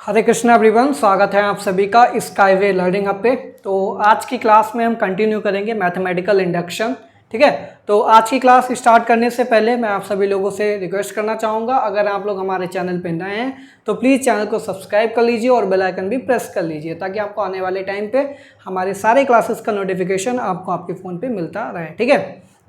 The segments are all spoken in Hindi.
हरे कृष्णा एवरीवन, स्वागत है आप सभी का स्काईवे लर्निंग हब पे। तो आज की क्लास में हम कंटिन्यू करेंगे मैथमेटिकल इंडक्शन। ठीक है, तो आज की क्लास स्टार्ट करने से पहले मैं आप सभी लोगों से रिक्वेस्ट करना चाहूँगा, अगर आप लोग हमारे चैनल पे नए हैं तो प्लीज़ चैनल को सब्सक्राइब कर लीजिए और बेल आइकन भी प्रेस कर लीजिए, ताकि आपको आने वाले टाइम पे हमारे सारे क्लासेस का नोटिफिकेशन आपको आपके फ़ोन पर मिलता रहे। ठीक है,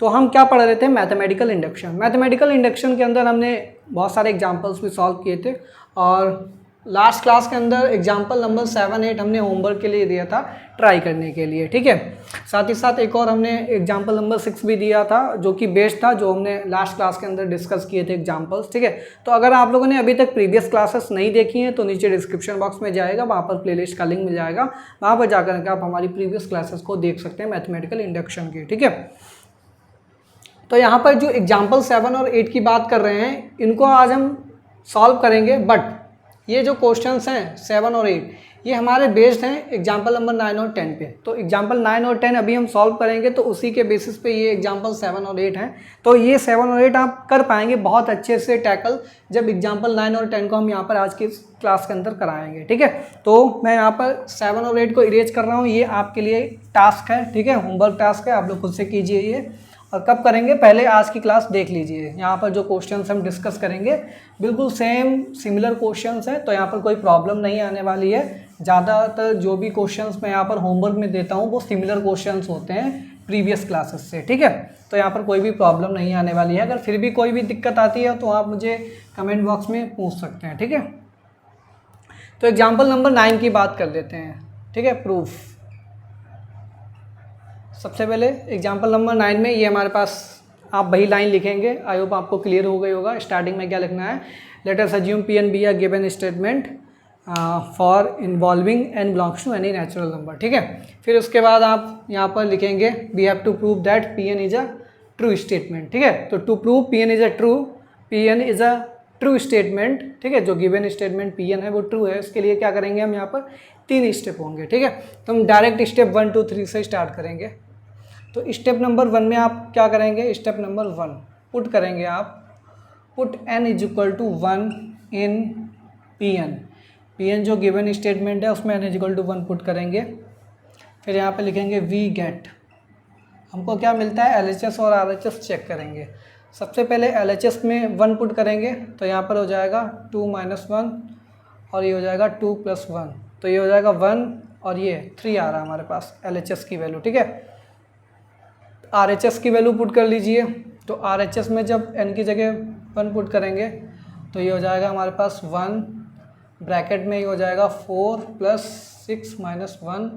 तो हम क्या पढ़ रहे थे? Mathematical induction. मैथमेटिकल इंडक्शन के अंदर हमने बहुत सारे एग्जाम्पल्स भी सॉल्व किए थे, और लास्ट क्लास के अंदर एग्जाम्पल नंबर 7, 8 हमने होमवर्क के लिए दिया था ट्राई करने के लिए। ठीक है, साथ ही साथ एक और हमने एग्जाम्पल नंबर 6 भी दिया था, जो कि बेस्ड था, जो हमने लास्ट क्लास के अंदर डिस्कस किए थे एग्जाम्पल्स। ठीक है, तो अगर आप लोगों ने अभी तक प्रीवियस क्लासेस नहीं देखी हैं तो नीचे डिस्क्रिप्शन बॉक्स में जाएगा, वहाँ पर प्लेलिस्ट का लिंक मिल जाएगा, वहाँ पर जाकर के आप हमारी प्रीवियस क्लासेस को देख सकते हैं मैथमेटिकल इंडक्शन की। ठीक है, तो यहाँ पर जो एग्जाम्पल 7 और 8 की बात कर रहे हैं, इनको आज हम सॉल्व करेंगे। बट ये जो क्वेश्चंस हैं 7 और 8, ये हमारे बेस्ड हैं एग्जाम्पल नंबर 9 और 10 पे। तो एग्जाम्पल 9 और 10 अभी हम सॉल्व करेंगे, तो उसी के बेसिस पे ये एग्जाम्पल 7 और 8 हैं। तो ये 7 और 8 आप कर पाएंगे बहुत अच्छे से टैकल, जब एग्जाम्पल 9 और 10 को हम यहाँ पर आज की क्लास के अंदर कराएंगे। ठीक है, तो मैं यहाँ पर 7 और 8 को इरेज कर रहा हूँ, ये आपके लिए टास्क है। ठीक है, होमवर्क टास्क है, आप लोग खुद से कीजिए ये। और कब करेंगे? पहले आज की क्लास देख लीजिए। यहाँ पर जो क्वेश्चंस हम डिस्कस करेंगे बिल्कुल सिमिलर क्वेश्चंस हैं, तो यहाँ पर कोई प्रॉब्लम नहीं आने वाली है। ज़्यादातर जो भी क्वेश्चंस मैं यहाँ पर होमवर्क में देता हूँ वो सिमिलर क्वेश्चंस होते हैं प्रीवियस क्लासेस से। ठीक है, तो यहाँ पर कोई भी प्रॉब्लम नहीं आने वाली है। अगर फिर भी कोई भी दिक्कत आती है तो आप मुझे कमेंट बॉक्स में पूछ सकते हैं। ठीक है, तो एग्जाम्पल नंबर 9 की बात कर लेते हैं। ठीक है, प्रूफ। सबसे पहले एग्जाम्पल नंबर 9 में ये हमारे पास आप वही लाइन लिखेंगे। आई होप आपको क्लियर हो गई होगा। स्टार्टिंग में क्या लिखना है? Let us assume P N be a given statement for involving N belongs to any natural number. ठीक है, फिर उसके बाद आप यहाँ पर लिखेंगे we have to prove that P N is a true statement. ठीक है, तो to prove P N is a true statement. ठीक है, जो गिवन स्टेटमेंट पी एन है वो ट्रू है, उसके लिए क्या करेंगे हम? यहाँ पर 3 स्टेप होंगे। ठीक है, तो हम डायरेक्ट स्टेप 1, 2, 3 से स्टार्ट करेंगे। तो स्टेप नंबर 1 में आप क्या करेंगे? स्टेप नंबर 1 पुट करेंगे आप, put n is equal to 1 in P N जो गिवन स्टेटमेंट है उसमें n is equal to 1 put करेंगे। फिर यहाँ पे लिखेंगे वी गेट, हमको क्या मिलता है? LHS और RHS चेक करेंगे। सबसे पहले LHS में 1 पुट करेंगे, तो यहाँ पर हो जाएगा 2 - 1 और ये हो जाएगा 2 + 1, तो ये हो जाएगा 1 और ये 3 आ रहा है हमारे पास LHS की वैल्यू। ठीक है, RHS की वैल्यू पुट कर लीजिए। तो RHS में जब n की जगह 1 पुट करेंगे तो ये हो जाएगा हमारे पास 1, ब्रैकेट में ये हो जाएगा 4 + 6 - 1,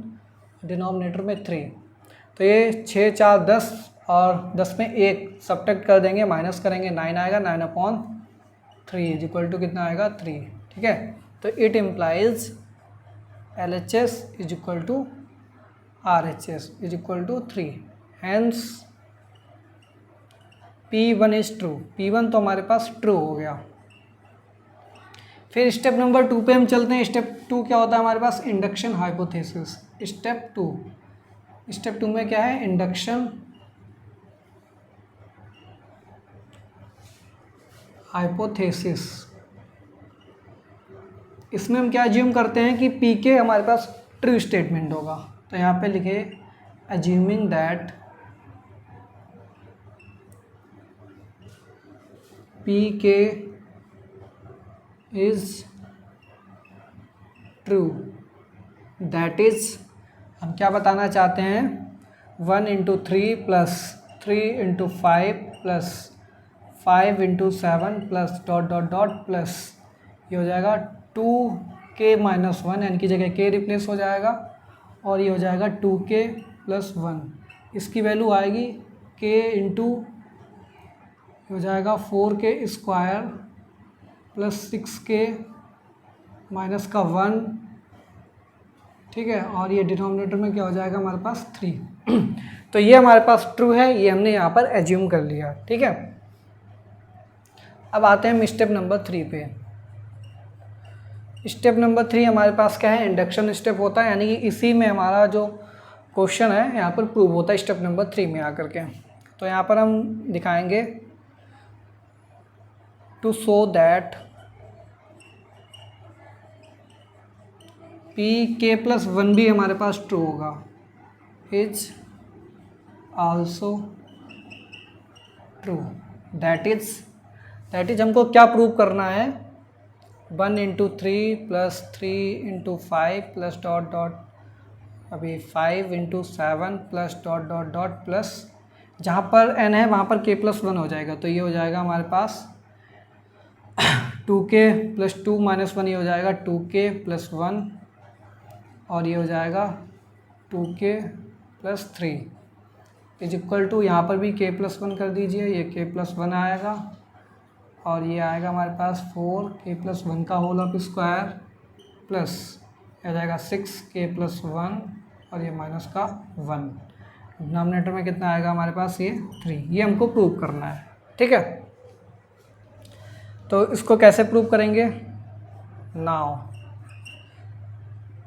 डिनोमिनेटर में 3, तो ये 6, 4, 10 और 10 में 1 सब्ट्रैक्ट कर देंगे, माइनस करेंगे, 9 आएगा। 9/3 इज इक्वल टू कितना आएगा? 3। ठीक है, तो it implies LHS is equal to RHS is equal to 3। Hence P1 is true. P1 तो हमारे पास ट्रू हो गया। फिर स्टेप नंबर 2 पे हम चलते हैं। स्टेप 2 क्या होता है हमारे पास? Induction hypothesis. स्टेप 2 में क्या है? Induction hypothesis. इसमें हम क्या अज्यूम करते हैं कि P के हमारे पास ट्रू स्टेटमेंट होगा, तो यहाँ पे लिखे assuming that Pk is true, that is हम क्या बताना चाहते हैं? 1 × 3 + 3 × 5 + 5 × 7 + ... ये हो जाएगा 2k - 1, n की जगह k रिप्लेस हो जाएगा, और ये हो जाएगा 2k + 1। इसकी वैल्यू आएगी k × हो जाएगा 4k² + 6k माइनस का 1। ठीक है, और ये डिनोमिनेटर में क्या हो जाएगा हमारे पास? 3। तो ये हमारे पास ट्रू है, ये हमने यहाँ पर एज्यूम कर लिया। ठीक है, अब आते हैं हम स्टेप नंबर 3 पे। स्टेप नंबर 3 हमारे पास क्या है? इंडक्शन स्टेप होता है, यानी कि इसी में हमारा जो क्वेश्चन है यहाँ पर प्रूव होता है स्टेप नंबर 3 में आकर के। तो यहाँ पर हम दिखाएंगे to show that P K plus one भी हमारे पास ट्रू होगा, is also true. That is हमको क्या प्रूव करना है, 1 into 3 plus 3 into 5 plus dot dot अभी 5 into 7 plus dot dot dot plus जहाँ पर n है वहाँ पर k प्लस 1 हो जाएगा, तो ये हो जाएगा हमारे पास 2k प्लस 2 माइनस 1, ये हो जाएगा 2k प्लस 1 और ये हो जाएगा 2k plus 3 is equal to, यहाँ पर भी k प्लस 1 कर दीजिए, ये k प्लस 1 आएगा और ये आएगा हमारे पास 4k प्लस 1 का होल ऑफ स्क्वायर प्लस हो जाएगा 6k प्लस 1 और ये माइनस का 1। डिनोमिनेटर में कितना आएगा हमारे पास, ये 3। ये हमको प्रूव करना है, ठीक है। तो इसको कैसे प्रूव करेंगे, नाउ,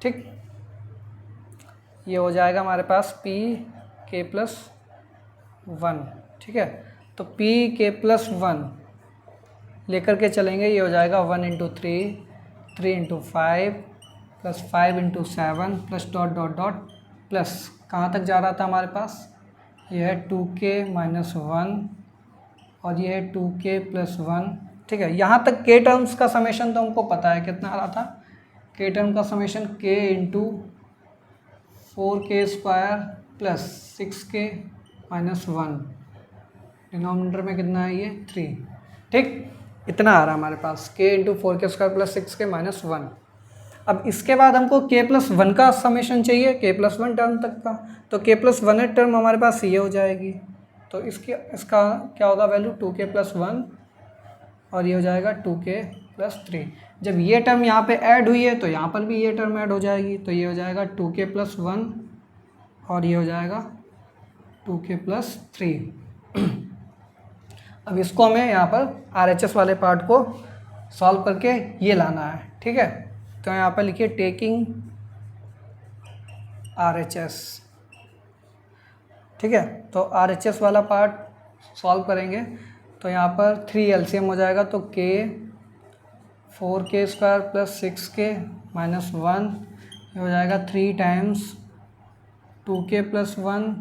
ठीक, ये हो जाएगा हमारे पास p k प्लस 1, ठीक है। तो p k प्लस 1 लेकर के चलेंगे, ये हो जाएगा 1 into 3 into 5 plus 5 into 7 plus dot dot dot plus कहाँ तक जा रहा था हमारे पास, ये है 2k माइनस 1 और ये है 2k प्लस 1, ठीक है। यहाँ तक k टर्म्स का समेशन तो हमको पता है कितना आ रहा था, k टर्म का summation k into 4k square plus 6k minus 1, denominator में कितना है ये 3, ठीक, इतना आ रहा है हमारे पास k into 4k square plus 6k minus 1। अब इसके बाद हमको k प्लस 1 का समेशन चाहिए, k प्लस 1 टर्म तक का, तो k प्लस 1 टर्म हमारे पास ये हो जाएगी, तो इसका क्या होगा वैल्यू 2k प्लस 1 और ये हो जाएगा 2k प्लस 3। जब ये टर्म यहाँ पे ऐड हुई है तो यहाँ पर भी ये टर्म ऐड हो जाएगी, तो ये हो जाएगा 2k प्लस 1 और ये हो जाएगा 2k प्लस 3। अब इसको हमें यहाँ पर RHS वाले पार्ट को सॉल्व करके ये लाना है, ठीक है। तो यहाँ पर लिखिए टेकिंग RHS, ठीक है। तो RHS वाला पार्ट सॉल्व करेंगे तो यहाँ पर 3 LCM हो जाएगा, तो k 4k square plus 6k minus 1, ये हो जाएगा 3 टाइम्स 2k प्लस 1,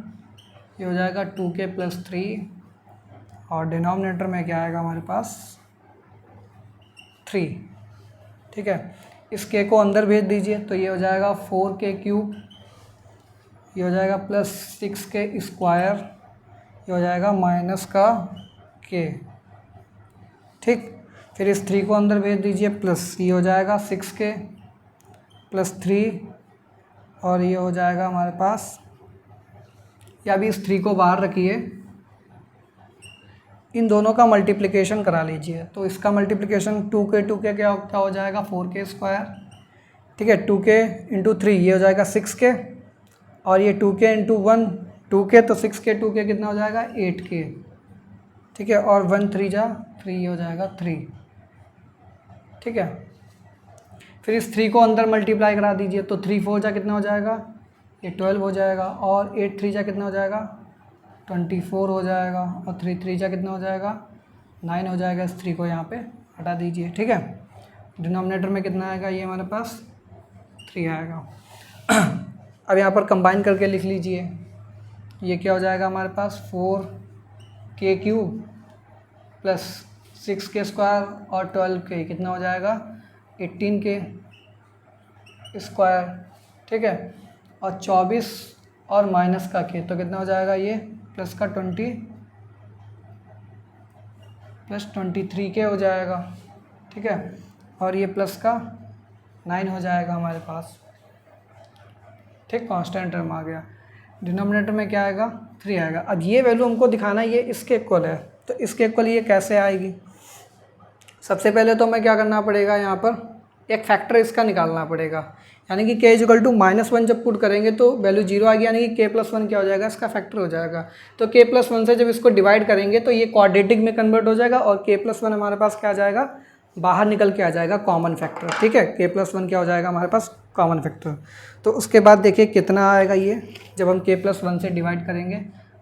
ये हो जाएगा 2k प्लस 3 और डिनोमिनेटर में क्या आएगा हमारे पास 3, ठीक है। इस k को अंदर भेज दीजिए, तो ये हो जाएगा 4k क्यूब, ये हो जाएगा प्लस 6k स्क्वायर, ये हो जाएगा माइनस का k, ठीक। फिर इस 3 को अंदर भेज दीजिए, प्लस ये हो जाएगा 6k प्लस 3 और ये हो जाएगा हमारे पास, या अभी इस 3 को बाहर रखिए, इन दोनों का मल्टीप्लिकेशन करा लीजिए। तो इसका मल्टीप्लिकेशन 2k क्या हो जाएगा 4k स्क्वायर, ठीक है। 2k इंटू 3 ये हो जाएगा 6k और ये 2k इंटू 1 2k, तो 6k 2k कितना हो जाएगा 8k, ठीक है। और 1 3 जा 3, ये हो जाएगा 3, ठीक है। फिर इस 3 को अंदर मल्टीप्लाई करा दीजिए, तो 3 4 जा कितना हो जाएगा, ये 12 हो जाएगा और 8 3 जा कितना हो जाएगा 24 हो जाएगा और 3 3 जा कितना हो जाएगा 9 हो जाएगा। इस 3 को यहाँ पे हटा दीजिए, ठीक है। डिनोमिनेटर में कितना आएगा, ये हमारे पास 3 आएगा। अब यहाँ पर कंबाइन करके लिख लीजिए, ये क्या हो जाएगा हमारे पास 4k cube plus 6k square और 12k कितना हो जाएगा 18k स्क्वायर, ठीक है। और 24 और माइनस का k, तो कितना हो जाएगा ये प्लस का 20 प्लस 23k हो जाएगा, ठीक है। और ये प्लस का 9 हो जाएगा हमारे पास, ठीक, कांस्टेंट टर्म आ गया। डिनोमिनेटर में क्या आएगा 3 आएगा। अब ये वैल्यू हमको दिखाना है ये इसके इक्वल है, तो इसके इक्वल ये कैसे आएगी। सबसे पहले तो हमें क्या करना पड़ेगा, यहाँ पर एक फैक्टर इसका निकालना पड़ेगा, यानी कि k इक्वल टू -1 जब पुट करेंगे तो वैल्यू 0 आ गया, यानी कि k प्लस 1 क्या हो जाएगा इसका फैक्टर हो जाएगा। तो k प्लस 1 से जब इसको डिवाइड करेंगे तो ये क्वाड्रेटिक में कन्वर्ट हो जाएगा और k प्लस 1 हमारे पास क्या आ जाएगा, बाहर निकल के आ जाएगा कॉमन फैक्टर, ठीक है। k प्लस 1 क्या हो जाएगा हमारे पास कॉमन फैक्टर। तो उसके बाद देखिए कितना आएगा ये, जब हम k प्लस 1 से डिवाइड करेंगे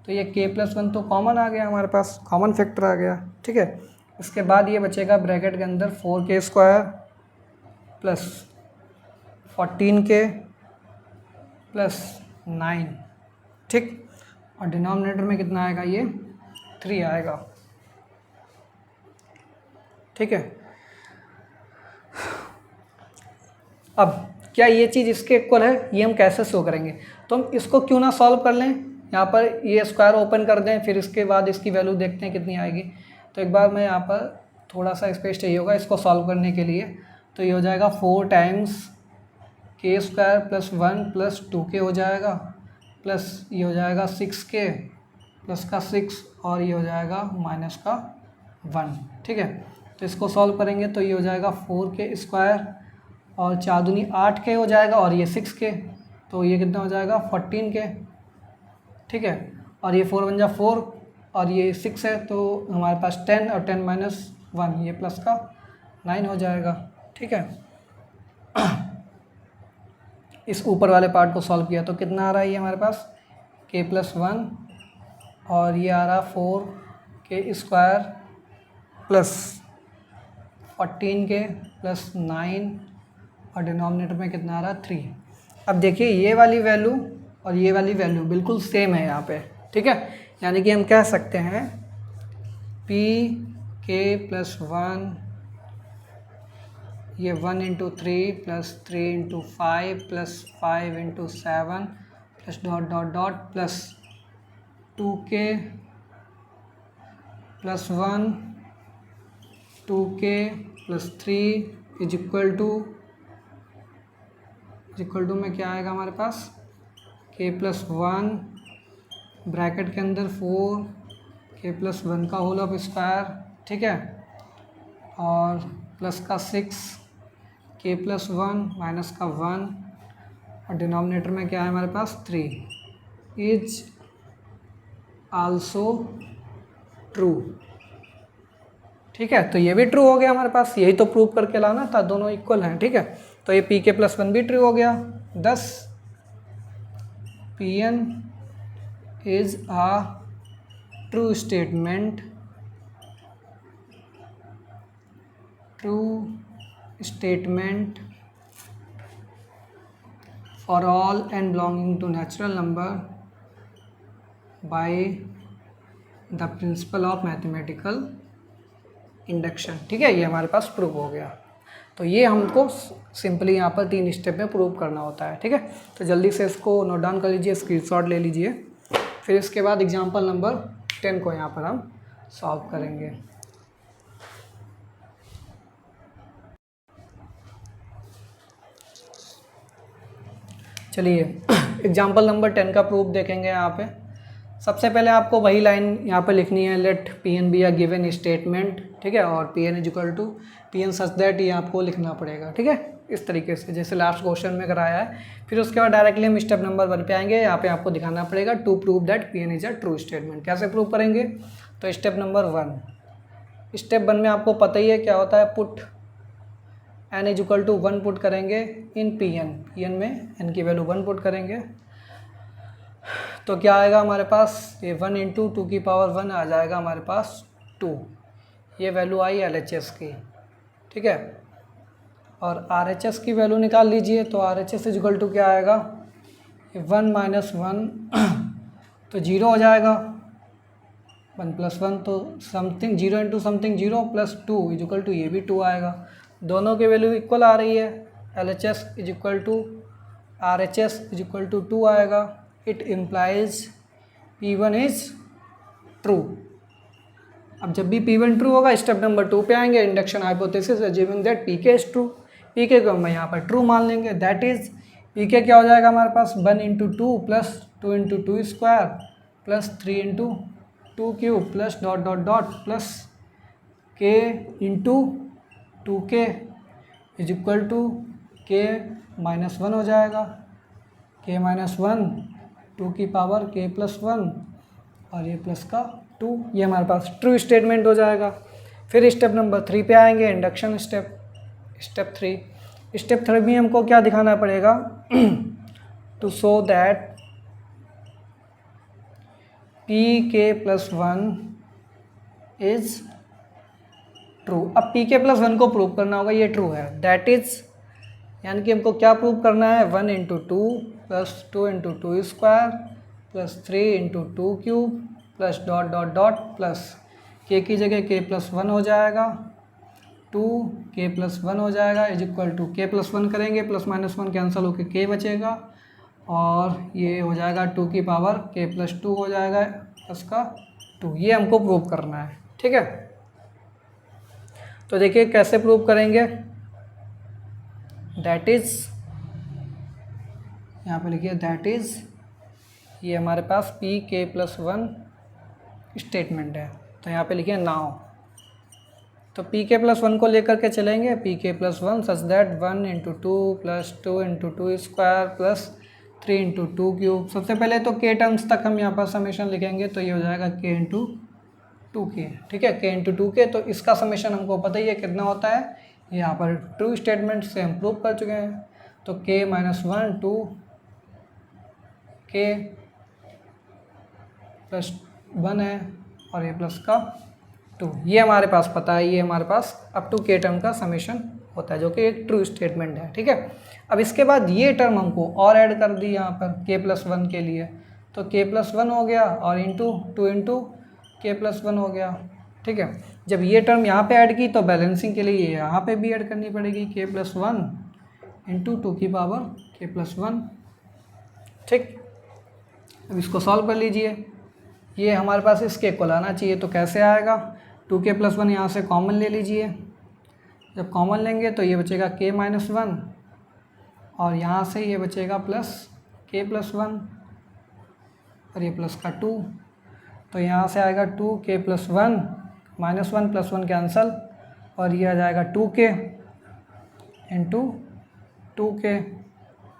तो ये k प्लस 1 तो कॉमन आ गया हमारे पास, कॉमन फैक्टर आ गया, ठीक है। इसके बाद ये बचेगा ब्रैकेट के अंदर 4k square plus 14k plus 9, ठीक। और डिनोमिनेटर में कितना आएगा, ये 3 आएगा, ठीक है। अब क्या ये चीज़ इसके इक्वल है, ये हम कैसे शो करेंगे? तो हम इसको क्यों ना सॉल्व कर लें, यहाँ पर ये स्क्वायर ओपन कर दें, फिर इसके बाद इसकी वैल्यू देखते हैं कितनी आएगी। तो एक बार मैं यहाँ पर थोड़ा सा स्पेस चाहिए होगा इसको सॉल्व करने के लिए। तो ये हो जाएगा 4 times k square plus 1 plus 2k हो जाएगा, प्लस ये हो जाएगा 6k प्लस का 6 और ये हो जाएगा माइनस का 1, ठीक है। तो इसको सॉल्व करेंगे तो ये हो जाएगा 4k स्क्वायर और 4 दूनी 8k हो जाएगा और ये 6k, तो ये कितना हो जाएगा 14k, ठीक है। और ये 4 बन जा 4 और ये 6 है तो हमारे पास 10 और 10 माइनस 1 ये प्लस का 9 हो जाएगा, ठीक है। इस ऊपर वाले पार्ट को सॉल्व किया तो कितना आ रहा है ये हमारे पास k प्लस 1 और ये आ रहा 4k square plus 14k plus 9 और डिनोमिनेटर में कितना आ रहा है 3। अब देखिए ये वाली वैल्यू और ये वाली वैल्यू बिल्कुल सेम है यहाँ पे, ठीक है। यानी कि हम कह सकते हैं पी के प्लस 1 ये 1 into 3 plus 3 into 5 plus 5 into 7 plus dot dot dot plus 2k plus 1 2k plus 3 is equal to में क्या आएगा हमारे पास k प्लस 1 ब्रैकेट के अंदर 4k प्लस 1 का होल ऑफ स्क्वायर, ठीक है, और प्लस का 6k प्लस 1 माइनस का 1 और डिनोमिनेटर में क्या है हमारे पास 3 इज आल्सो ट्रू, ठीक है। तो ये भी ट्रू हो गया हमारे पास, यही तो प्रूव करके लाना था, दोनों इक्वल हैं, ठीक है। तो ये पी के प्लस 1 भी ट्रू हो गया। 10 Pn is a true statement for all n belonging to natural number by the principle of mathematical induction, ठीक है। ये हमारे पास प्रूव हो गया। तो ये हमको सिंपली यहाँ पर 3 स्टेप में प्रूव करना होता है, ठीक है। तो जल्दी से इसको नोट डाउन कर लीजिए, स्क्रीनशॉट ले लीजिए, फिर इसके बाद एग्जाम्पल नंबर 10 को यहाँ पर हम सॉल्व करेंगे। चलिए एग्जाम्पल नंबर 10 का प्रूफ देखेंगे। यहाँ पे सबसे पहले आपको वही लाइन यहाँ पे लिखनी है, let P N be a given statement, ठीक है, और P N is equal to P N such that, ये आपको लिखना पड़ेगा, ठीक है, इस तरीके से जैसे लास्ट क्वेश्चन में कराया है। फिर उसके बाद डायरेक्टली हम स्टेप नंबर 1 पे आएंगे। यहाँ पे आपको दिखाना पड़ेगा to prove that P N is a true statement. कैसे प्रूव करेंगे? तो स्टेप नंबर 1, स्टेप 1 में आपको पता ही है क्या होता है, put n is equal to 1 put करेंगे इन पी एन में n की वैल्यू 1 पुट करेंगे तो क्या आएगा हमारे पास, ये 1 इंटू 2 की पावर 1 आ जाएगा हमारे पास 2, ये वैल्यू आई LHS की, ठीक है। और RHS की वैल्यू निकाल लीजिए, तो RHS इज इक्वल टू क्या आएगा, 1 माइनस 1 तो 0 हो जाएगा, 1 प्लस 1 तो something 0 into something 0 plus 2 is equal to ये भी 2 आएगा। दोनों की वैल्यू इक्वल आ रही है, LHS is equal to RHS is equal to 2 आएगा। It implies P1 is true. अब जब भी P1 ट्रू होगा स्टेप नंबर 2 पे आएंगे, induction hypothesis assuming that PK is true. PK को हम यहाँ पर ट्रू मान लेंगे, दैट इज PK क्या हो जाएगा हमारे पास, 1 into 2 plus 2 into 2 square plus 3 into 2 cube plus dot dot dot plus K into 2K is equal to K minus 1 हो जाएगा, K माइनस 1 2 की पावर K प्लस 1 और ये प्लस का 2, ये हमारे पास ट्रू स्टेटमेंट हो जाएगा। फिर स्टेप नंबर 3 पे आएंगे, इंडक्शन स्टेप 3। स्टेप 3 में हमको क्या दिखाना पड़ेगा, to show that PK plus 1 is true. अब PK प्लस 1 को प्रूव करना होगा, ये ट्रू है, दैट इज यानी कि हमको क्या प्रूव करना है, 1 into two plus 2 into two square plus 3 into two cube plus dot dot dot plus के की जगह के प्लस 1 हो जाएगा, 2 प्लस 1 हो जाएगा इज इक्वल टू के प्लस 1 करेंगे, प्लस माइनस 1 कैंसिल होकर के बचेगा और ये हो जाएगा 2 की पावर के प्लस 2 हो जाएगा प्लस का 2। ये हमको प्रूव करना है, ठीक है। तो देखिए कैसे प्रूव करेंगे, दैट इज़, यहाँ पे लिखिए दैट इज़, ये हमारे पास पी के प्लस 1 स्टेटमेंट है, तो यहाँ पे लिखिए नाउ। तो पी के प्लस 1 को लेकर के चलेंगे, P K plus 1 such that 1 into two plus 2 into two square plus 3 into two cube. सबसे पहले तो के टर्म्स तक हम यहाँ पर समेशन लिखेंगे, तो ये हो जाएगा के इंटू टू के, ठीक है, के इंटू टू के। तो इसका समेशन हमको पता ही है कितना होता है, यहाँ पर ट्रू स्टेटमेंट से हम प्रूव कर चुके हैं। तो के माइनस 1 टू के प्लस 1 है और ये प्लस का 2, ये हमारे पास पता है, ये हमारे पास अप टू के टर्म का समेशन होता है जो कि एक ट्रू स्टेटमेंट है, ठीक है। अब इसके बाद ये टर्म हमको और ऐड कर दी यहाँ पर के प्लस 1 के लिए, तो के प्लस 1 हो गया और इंटू 2 इंटू के प्लस 1 हो गया, ठीक है। जब ये टर्म यहाँ पे ऐड की तो बैलेंसिंग के लिए ये यहाँ पे भी ऐड करनी पड़ेगी, के प्लस 1 इंटू 2 की पावर के प्लस 1, ठीक। अब इसको सॉल्व कर लीजिए, ये हमारे पास इसके इक्वल आना चाहिए, तो कैसे आएगा, 2 के प्लस 1 यहाँ से कॉमन ले लीजिए, जब कॉमन लेंगे तो ये बचेगा के माइनस 1 और यहाँ से ये बचेगा प्लस के प्लस 1 और ये प्लस का 2, तो यहाँ से आएगा 2 के प्लस 1 माइनस 1 प्लस 1 कैंसल और ये आ जाएगा 2 के इंटू 2 के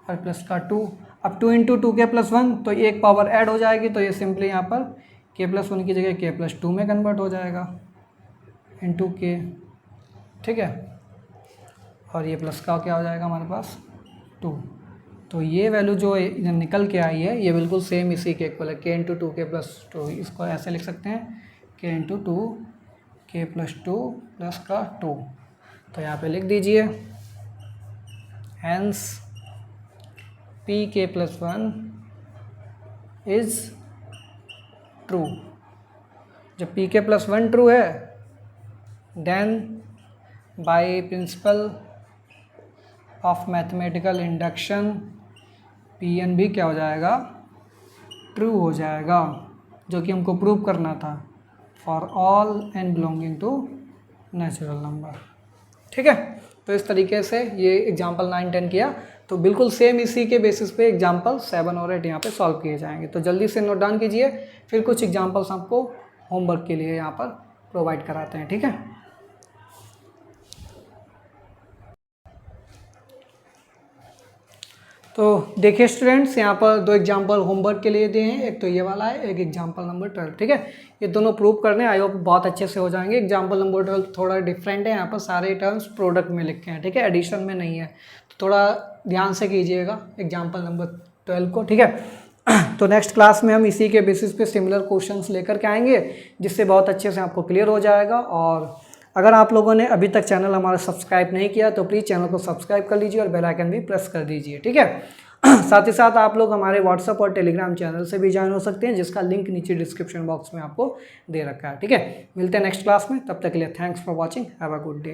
और प्लस का 2। अब 2 इंटू 2 के प्लस 1 तो एक पावर ऐड हो जाएगी, तो ये सिंपली यहाँ पर के प्लस 1 की जगह के प्लस 2 में कन्वर्ट हो जाएगा इंटू के, ठीक है। और ये प्लस का क्या हो जाएगा हमारे पास 2। तो ये वैल्यू जो निकल के आई है ये बिल्कुल सेम इसी के इक्वल है, के इंटू 2 के प्लस 2। इसको ऐसे लिख सकते हैं के इंटू 2 के प्लस 2 प्लस का 2। तो यहाँ पे लिख दीजिए hence P K plus 1 is true. जब पी के प्लस 1 ट्रू है then by principle of mathematical induction P N भी क्या हो जाएगा, ट्रू हो जाएगा, जो कि हमको प्रूव करना था for all N belonging to natural number, ठीक है। तो इस तरीके से ये एग्जाम्पल 9, 10 किया, तो बिल्कुल सेम इसी के बेसिस पे एग्जाम्पल 7 और 8 यहाँ पे सॉल्व किए जाएंगे। तो जल्दी से नोट डाउन कीजिए, फिर कुछ एग्जाम्पल्स आपको होमवर्क के लिए यहाँ पर प्रोवाइड कराते हैं, ठीक है। तो देखिए स्टूडेंट्स, यहाँ पर 2 एग्जाम्पल होमवर्क के लिए दिए हैं, एक तो ये वाला है, एक एग्जाम्पल नंबर 12, ठीक है। ये दोनों प्रूव करने आई होप बहुत अच्छे से हो जाएंगे। एग्जाम्पल नंबर 12 थोड़ा डिफरेंट है, यहाँ पर सारे टर्म्स प्रोडक्ट में लिखे हैं, ठीक है, एडिशन में नहीं है, तो थोड़ा ध्यान से कीजिएगा एग्जाम्पल नंबर 12 को, ठीक है। तो नेक्स्ट क्लास में हम इसी के बेसिस पे सिमिलर क्वेश्चंस लेकर के आएंगे, जिससे बहुत अच्छे से आपको क्लियर हो जाएगा। और अगर आप लोगों ने अभी तक चैनल हमारा सब्सक्राइब नहीं किया तो प्लीज़ चैनल को सब्सक्राइब कर लीजिए और बेल आइकन भी प्रेस कर दीजिए, ठीक है। साथ ही साथ आप लोग हमारे व्हाट्सएप और टेलीग्राम चैनल से भी ज्वाइन हो सकते हैं, जिसका लिंक नीचे डिस्क्रिप्शन बॉक्स में आपको दे रखा है, ठीक है। मिलते हैं नेक्स्ट क्लास में, तब तक के लिए thanks for watching, have a good day.